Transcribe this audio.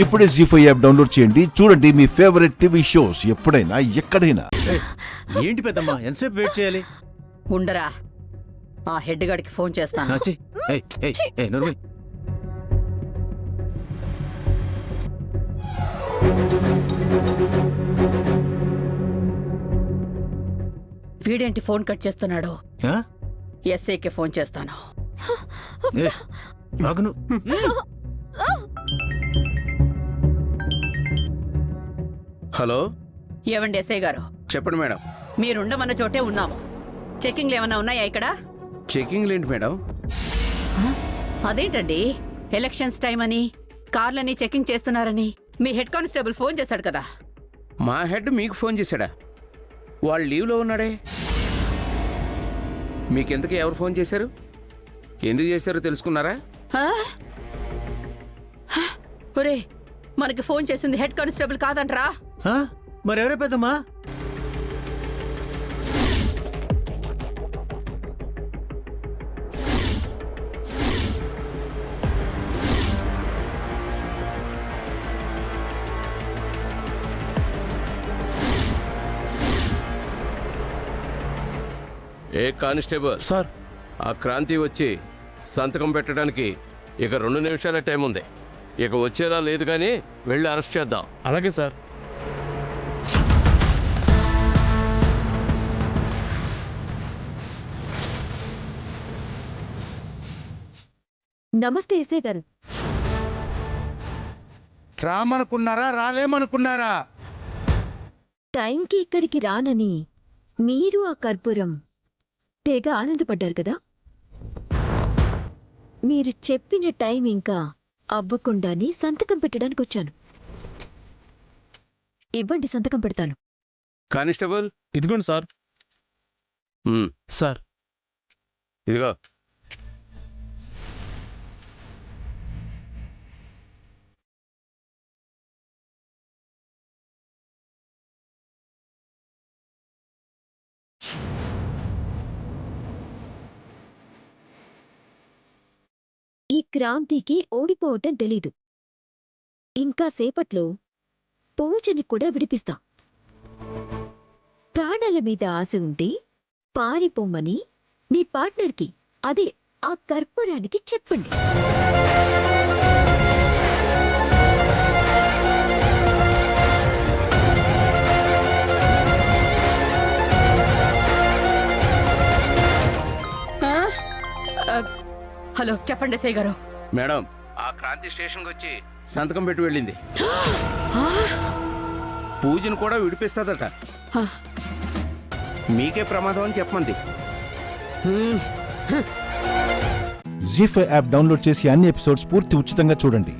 ఇప్పుడే జీ5 app download చేయండి. చూడండి మీ ఫేవరెట్ టీవీ షోస్ ఎప్పుడైనా ఎక్కడైనా. ఏంటి పెద్దమ్మా, ఎంతసేపు వెయిట్ చేయాలి? ఉండరా, ఆ హెడ్ గాడికి ఫోన్ చేస్తాను. వీడేంటి ఫోన్ కట్ చేస్తున్నాడు? ఎస్ఐకి ఫోన్ చేస్తాను. హలో, ఏవండి ఎస్ఐ గారు? చెప్పండి మేడం. మీరుండమన్న చోటే ఉన్నాము. చెకింగ్లు ఏమన్నా ఉన్నాయా ఇక్కడ? చెకింగ్ ఏంటి మేడం? అదేంటండి, ఎలక్షన్స్ టైం అని కార్లని చెకింగ్ చేస్తున్నారని మీ హెడ్ కానిస్టేబుల్ ఫోన్ చేశాడు కదా. మా హెడ్ మీకు ఫోన్ చేశాడా? వాళ్ళు లీవ్లో ఉన్నాడే. మీకెందుకు ఎవరు ఫోన్ చేశారు, ఎందుకు చేశారో తెలుసుకున్నారా? ఒరే, మనకి ఫోన్ చేసింది హెడ్ కానిస్టేబుల్ కాదంట్రా. మరెవరే పెద్దమ్మా? ఏ కానిస్టేబుల్ సార్, ఆ క్రాంతి వచ్చి సంతకం పెట్టడానికి ఇక 2 నిమిషాల టైం ఉంది. ఇక వచ్చేలా లేదు, కానీ వెళ్ళి అరెస్ట్ చేద్దాం. అలాగే సార్. నమస్తే ఎస్ఐ గారు. రామనుకున్నారా, రాలేమనుకున్నారా? టైంకి ఇక్కడికి రానని మీరు ఆ కర్పూరం తెగ ఆనందపడ్డారు కదా. మీరు చెప్పిన టైం ఇంకా అవ్వకుండానే సంతకం పెట్టడానికి వచ్చాను. ఇవ్వండి, సంతకం పెడతాను. కానిస్టేబుల్ ఇదిగోండి సార్. సార్, ఇదిగో. ఈ క్రాంతికి ఓడిపోవటం తెలీదు. ఇంకా సేపట్లో పూజని కూడా విడిపిస్తా. ప్రాణాల మీద ఆశ ఉంటే పారిపోమ్మని మీ పార్ట్నర్కి, అదే ఆ కర్పూరానికి చెప్పండి. హలో, చెప్పండి ఎస్ఐ గారు. మేడం, ఆ క్రాంతి స్టేషన్కి వచ్చి సంతకం పెట్టి వెళ్ళింది. పూజను కూడా విడిపిస్తుందట. మీకే ప్రమాదం అని చెప్పమంది. జీ5 యాప్ డౌన్లోడ్ చేసి అన్ని ఎపిసోడ్స్ పూర్తి ఉచితంగా చూడండి.